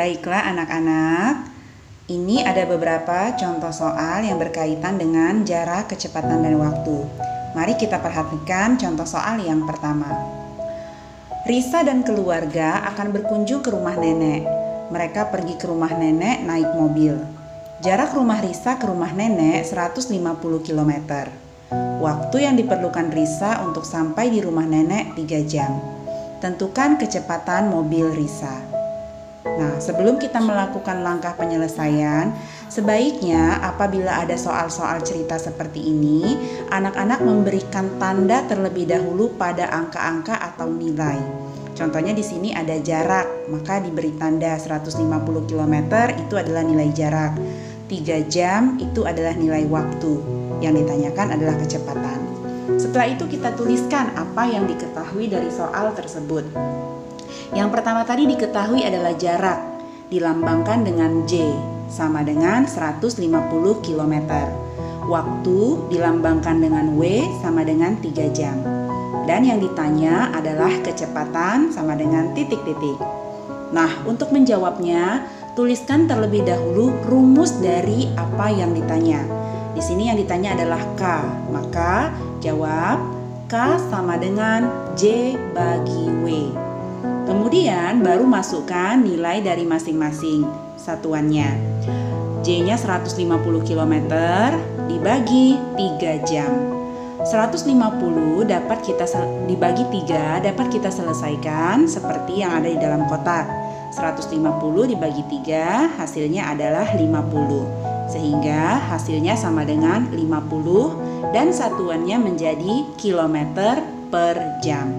Baiklah anak-anak, ini ada beberapa contoh soal yang berkaitan dengan jarak, kecepatan, dan waktu. Mari kita perhatikan contoh soal yang pertama. Risa dan keluarga akan berkunjung ke rumah nenek. Mereka pergi ke rumah nenek naik mobil. Jarak rumah Risa ke rumah nenek 150 km. Waktu yang diperlukan Risa untuk sampai di rumah nenek 3 jam. Tentukan kecepatan mobil Risa. Nah, sebelum kita melakukan langkah penyelesaian, sebaiknya apabila ada soal-soal cerita seperti ini, anak-anak memberikan tanda terlebih dahulu pada angka-angka atau nilai. Contohnya di sini ada jarak, maka diberi tanda 150 km itu adalah nilai jarak. 3 jam itu adalah nilai waktu. Yang ditanyakan adalah kecepatan. Setelah itu kita tuliskan apa yang diketahui dari soal tersebut. Yang pertama tadi diketahui adalah jarak, dilambangkan dengan J, sama dengan 150 km. Waktu dilambangkan dengan W, sama dengan 3 jam. Dan yang ditanya adalah kecepatan sama dengan titik-titik. Nah, untuk menjawabnya, tuliskan terlebih dahulu rumus dari apa yang ditanya. Di sini yang ditanya adalah K, maka jawab K sama dengan J bagi W. Kemudian baru masukkan nilai dari masing-masing satuannya. J-nya 150 km dibagi 3 jam. 150 dapat kita dibagi 3 dapat kita selesaikan seperti yang ada di dalam kotak. 150 dibagi 3 hasilnya adalah 50. Sehingga hasilnya sama dengan 50 dan satuannya menjadi kilometer per jam.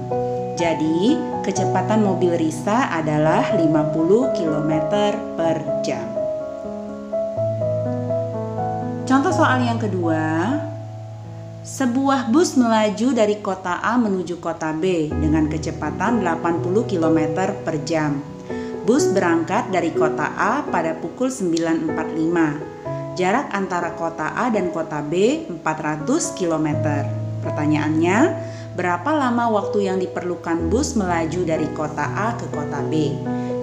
Jadi, kecepatan mobil Risa adalah 50 km per jam. Contoh soal yang kedua. Sebuah bus melaju dari kota A menuju kota B dengan kecepatan 80 km per jam. Bus berangkat dari kota A pada pukul 9.45. Jarak antara kota A dan kota B 400 km. Pertanyaannya, berapa lama waktu yang diperlukan bus melaju dari kota A ke kota B?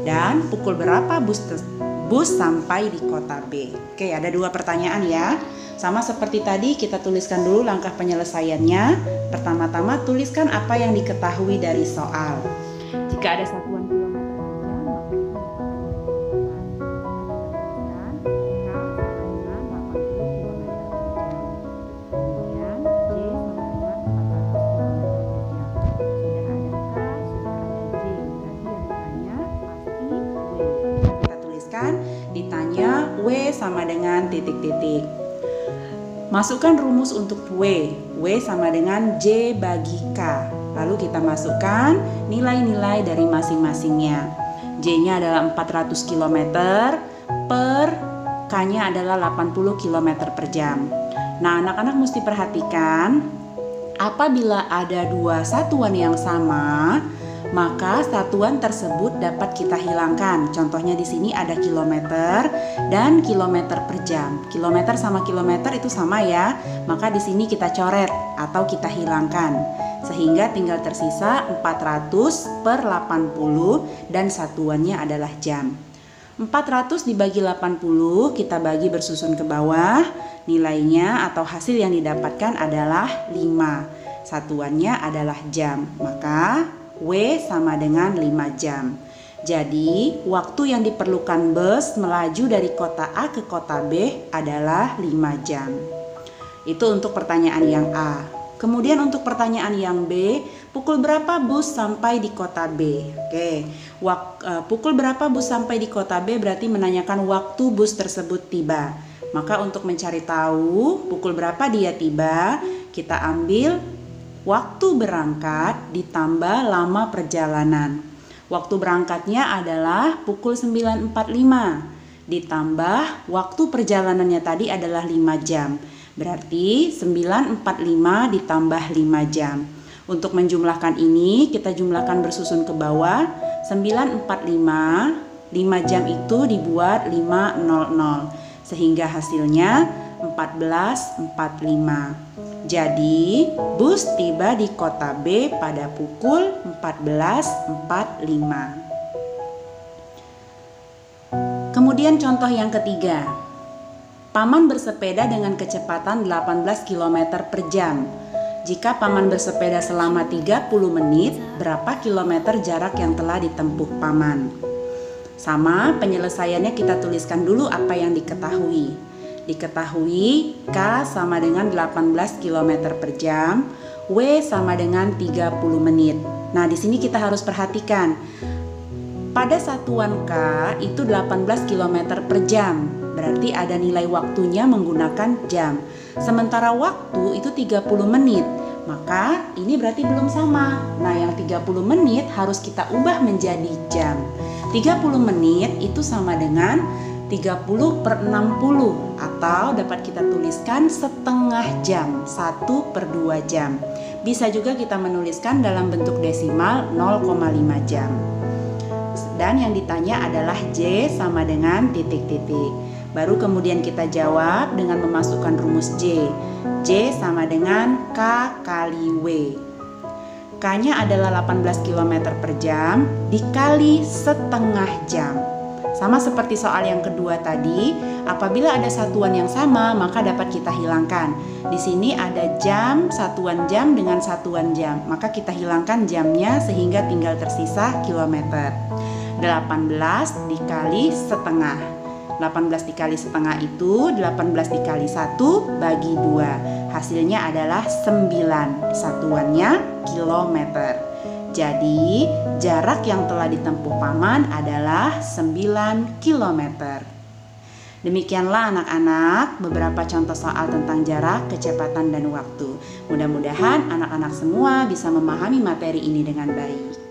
Dan pukul berapa bus sampai di kota B? Oke, ada 2 pertanyaan ya. Sama seperti tadi, kita tuliskan dulu langkah penyelesaiannya. Pertama-tama tuliskan apa yang diketahui dari soal. Jika ada satuan kilometer per jam, ditanya W sama dengan titik-titik. Masukkan rumus untuk W. W sama dengan J bagi K. Lalu kita masukkan nilai-nilai dari masing-masingnya. J-nya adalah 400 km per K-nya adalah 80 km per jam. Nah, anak-anak mesti perhatikan apabila ada 2 satuan yang sama, maka satuan tersebut dapat kita hilangkan. Contohnya di sini ada kilometer dan kilometer per jam. Kilometer sama kilometer itu sama ya. Maka di sini kita coret atau kita hilangkan. Sehingga tinggal tersisa 400 per 80 dan satuannya adalah jam. 400 dibagi 80 kita bagi bersusun ke bawah. Nilainya atau hasil yang didapatkan adalah 5. Satuannya adalah jam. Maka W sama dengan 5 jam. Jadi, waktu yang diperlukan bus melaju dari kota A ke kota B adalah 5 jam. Itu untuk pertanyaan yang A. Kemudian untuk pertanyaan yang B, pukul berapa bus sampai di kota B? Oke, pukul berapa bus sampai di kota B berarti menanyakan waktu bus tersebut tiba. Maka untuk mencari tahu pukul berapa dia tiba, kita ambil waktu berangkat ditambah lama perjalanan. Waktu berangkatnya adalah pukul 9.45 ditambah waktu perjalanannya tadi adalah 5 jam. Berarti 9.45 ditambah 5 jam. Untuk menjumlahkan ini kita jumlahkan bersusun ke bawah. 9.45 5 jam itu dibuat 500 sehingga hasilnya 14.45. Jadi, bus tiba di kota B pada pukul 14.45. Kemudian contoh yang ketiga. Paman bersepeda dengan kecepatan 18 km per jam. Jika Paman bersepeda selama 30 menit, berapa kilometer jarak yang telah ditempuh Paman? Sama, penyelesaiannya kita tuliskan dulu apa yang diketahui. Diketahui K sama dengan 18 km per jam, W sama dengan 30 menit. Nah, di sini kita harus perhatikan. Pada satuan K itu 18 km per jam, berarti ada nilai waktunya menggunakan jam. Sementara waktu itu 30 menit, maka ini berarti belum sama. Nah, yang 30 menit harus kita ubah menjadi jam. 30 menit itu sama dengan 30 per 60 atau dapat kita tuliskan setengah jam, 1 per 2 jam. Bisa juga kita menuliskan dalam bentuk desimal 0,5 jam. Dan yang ditanya adalah J sama dengan titik-titik. Baru kemudian kita jawab dengan memasukkan rumus J. J sama dengan K kali W. K-nya adalah 18 km per jam dikali setengah jam. Sama seperti soal yang kedua tadi, apabila ada satuan yang sama maka dapat kita hilangkan. Di sini ada jam, satuan jam dengan satuan jam. Maka kita hilangkan jamnya sehingga tinggal tersisa kilometer. 18 dikali setengah. 18 dikali setengah itu 18 dikali 1 bagi 2. Hasilnya adalah 9. Satuannya kilometer. Jadi jarak yang telah ditempuh Paman adalah 9 km. Demikianlah anak-anak beberapa contoh soal tentang jarak, kecepatan, dan waktu. Mudah-mudahan anak-anak semua bisa memahami materi ini dengan baik.